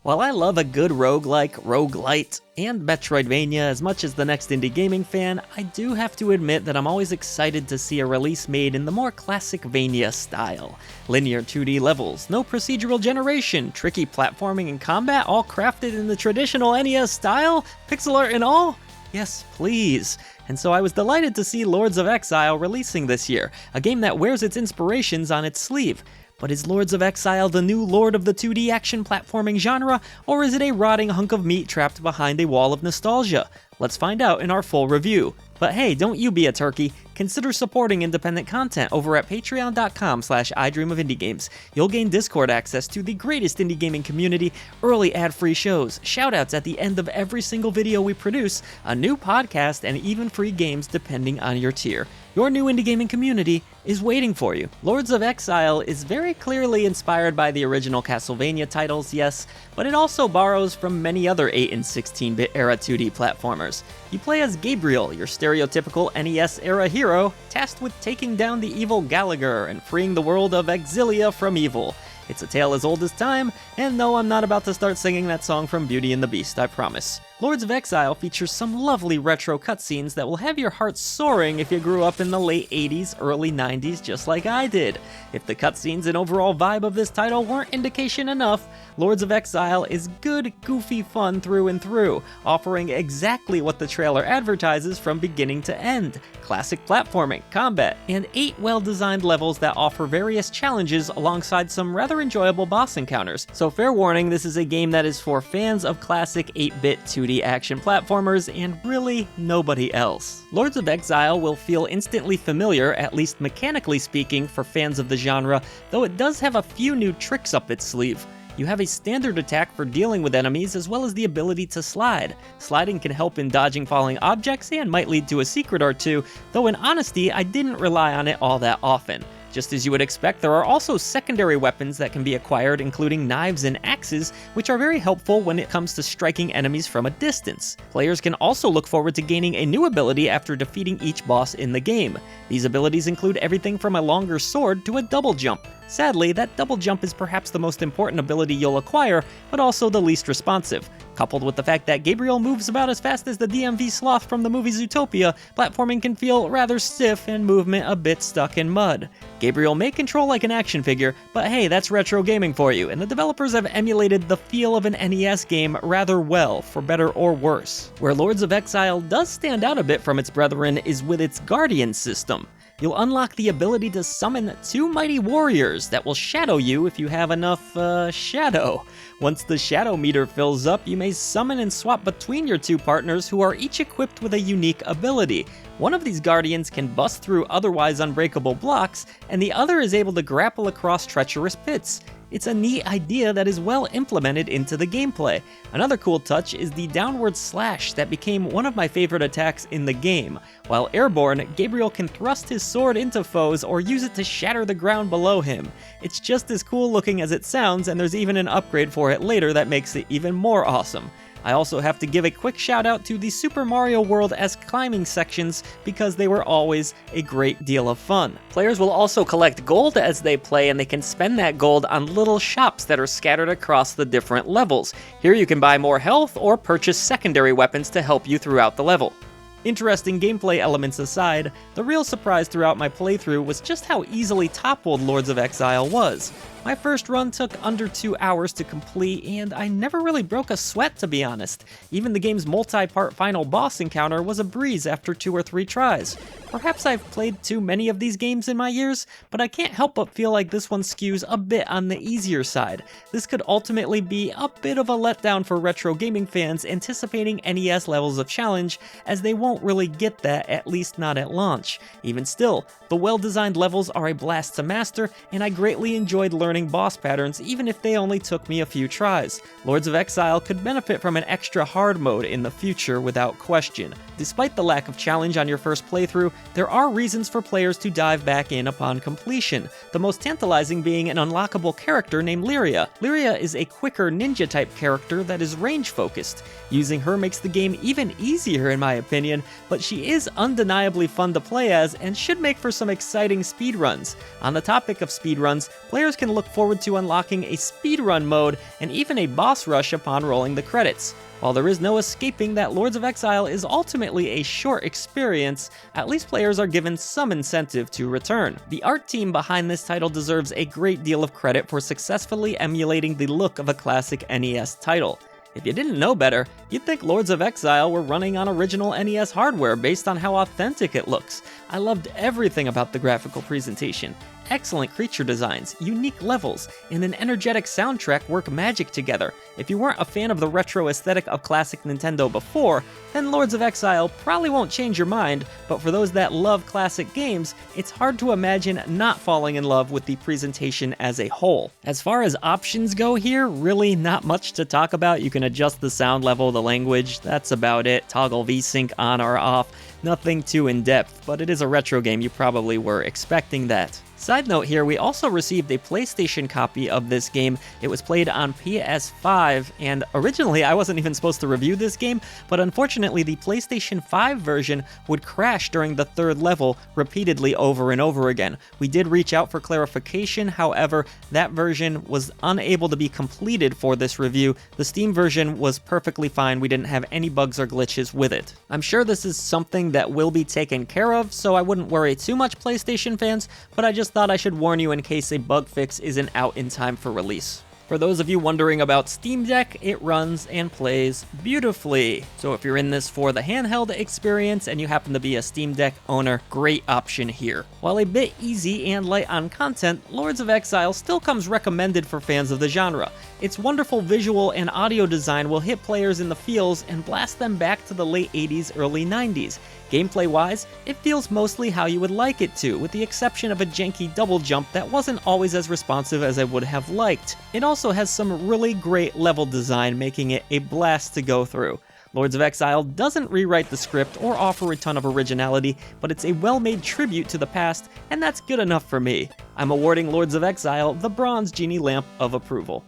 While I love a good roguelike, roguelite, and Metroidvania as much as the next indie gaming fan, I do have to admit that I'm always excited to see a release made in the more Classicvania style. Linear 2D levels, no procedural generation, tricky platforming and combat all crafted in the traditional NES style, pixel art and all? Yes, please. And so I was delighted to see Lords of Exile releasing this year, a game that wears its inspirations on its sleeve. But is Lords of Exile the new lord of the 2D action platforming genre, or is it a rotting hunk of meat trapped behind a wall of nostalgia? Let's find out in our full review. But hey, don't you be a turkey. Consider supporting independent content over at patreon.com/idreamofindiegames. You'll gain Discord access to the greatest indie gaming community, early ad-free shows, shoutouts at the end of every single video we produce, a new podcast, and even free games depending on your tier. Your new indie gaming community is waiting for you. Lords of Exile is very clearly inspired by the original Castlevania titles, yes, but it also borrows from many other 8 and 16-bit era 2D platformers. You play as Gabriel, your stereotypical NES-era hero, tasked with taking down the evil Gallagher and freeing the world of Exilia from evil. It's a tale as old as time, and no, I'm not about to start singing that song from Beauty and the Beast, I promise. Lords of Exile features some lovely retro cutscenes that will have your heart soaring if you grew up in the late 80s, early 90s just like I did. If the cutscenes and overall vibe of this title weren't indication enough, Lords of Exile is good, goofy fun through and through, offering exactly what the trailer advertises from beginning to end. Classic platforming, combat, and 8 well-designed levels that offer various challenges alongside some rather enjoyable boss encounters. So fair warning, this is a game that is for fans of classic 8-bit 2D action platformers and really nobody else. Lords of Exile will feel instantly familiar, at least mechanically speaking, for fans of the genre, though it does have a few new tricks up its sleeve. You have a standard attack for dealing with enemies as well as the ability to slide. Sliding can help in dodging falling objects and might lead to a secret or two, though in honesty, I didn't rely on it all that often. Just as you would expect, there are also secondary weapons that can be acquired, including knives and axes, which are very helpful when it comes to striking enemies from a distance. Players can also look forward to gaining a new ability after defeating each boss in the game. These abilities include everything from a longer sword to a double jump. Sadly, that double jump is perhaps the most important ability you'll acquire, but also the least responsive. Coupled with the fact that Gabriel moves about as fast as the DMV sloth from the movie Zootopia, platforming can feel rather stiff and movement a bit stuck in mud. Gabriel may control like an action figure, but hey, that's retro gaming for you, and the developers have emulated the feel of an NES game rather well, for better or worse. Where Lords of Exile does stand out a bit from its brethren is with its Guardian system. You'll unlock the ability to summon 2 mighty warriors that will shadow you if you have enough, shadow. Once the shadow meter fills up, you may summon and swap between your 2 partners who are each equipped with a unique ability. One of these guardians can bust through otherwise unbreakable blocks, and the other is able to grapple across treacherous pits. It's a neat idea that is well implemented into the gameplay. Another cool touch is the downward slash that became one of my favorite attacks in the game. While airborne, Gabriel can thrust his sword into foes or use it to shatter the ground below him. It's just as cool looking as it sounds, and there's even an upgrade for it later that makes it even more awesome. I also have to give a quick shout out to the Super Mario World-esque climbing sections because they were always a great deal of fun. Players will also collect gold as they play, and they can spend that gold on little shops that are scattered across the different levels. Here you can buy more health or purchase secondary weapons to help you throughout the level. Interesting gameplay elements aside, the real surprise throughout my playthrough was just how easily toppled Lords of Exile was. My first run took under 2 hours to complete, and I never really broke a sweat, to be honest. Even the game's multi-part final boss encounter was a breeze after 2 or 3 tries. Perhaps I've played too many of these games in my years, but I can't help but feel like this one skews a bit on the easier side. This could ultimately be a bit of a letdown for retro gaming fans anticipating NES levels of challenge, as they won't really get that, at least not at launch. Even still, the well-designed levels are a blast to master, and I greatly enjoyed learning boss patterns even if they only took me a few tries. Lords of Exile could benefit from an extra hard mode in the future without question. Despite the lack of challenge on your first playthrough, there are reasons for players to dive back in upon completion, the most tantalizing being an unlockable character named Lyria. Lyria is a quicker ninja-type character that is range-focused. Using her makes the game even easier in my opinion, but she is undeniably fun to play as and should make for some exciting speedruns. On the topic of speedruns, players can look look forward to unlocking a speedrun mode and even a boss rush upon rolling the credits. While there is no escaping that Lords of Exile is ultimately a short experience, at least players are given some incentive to return. The art team behind this title deserves a great deal of credit for successfully emulating the look of a classic NES title. If you didn't know better, you'd think Lords of Exile were running on original NES hardware based on how authentic it looks. I loved everything about the graphical presentation. Excellent creature designs, unique levels, and an energetic soundtrack work magic together. If you weren't a fan of the retro aesthetic of classic Nintendo before, then Lords of Exile probably won't change your mind, but for those that love classic games, it's hard to imagine not falling in love with the presentation as a whole. As far as options go here, really not much to talk about. You can adjust the sound level, the language, that's about it. Toggle VSync on or off. Nothing too in-depth, but it is a retro game, you probably were expecting that. Side note here, we also received a PlayStation copy of this game. It was played on PS5, and originally I wasn't even supposed to review this game, but unfortunately the PlayStation 5 version would crash during the third level repeatedly over and over again. We did reach out for clarification, however, that version was unable to be completed for this review. The Steam version was perfectly fine, we didn't have any bugs or glitches with it. I'm sure this is something that will be taken care of, so I wouldn't worry too much, PlayStation fans, but I just thought I should warn you in case a bug fix isn't out in time for release. For those of you wondering about Steam Deck, it runs and plays beautifully. So if you're in this for the handheld experience and you happen to be a Steam Deck owner, great option here. While a bit easy and light on content, Lords of Exile still comes recommended for fans of the genre. Its wonderful visual and audio design will hit players in the feels and blast them back to the late 80s, early 90s. Gameplay-wise, it feels mostly how you would like it to, with the exception of a janky double jump that wasn't always as responsive as I would have liked. It also has some really great level design, making it a blast to go through. Lords of Exile doesn't rewrite the script or offer a ton of originality, but it's a well-made tribute to the past, and that's good enough for me. I'm awarding Lords of Exile the Bronze Genie Lamp of approval.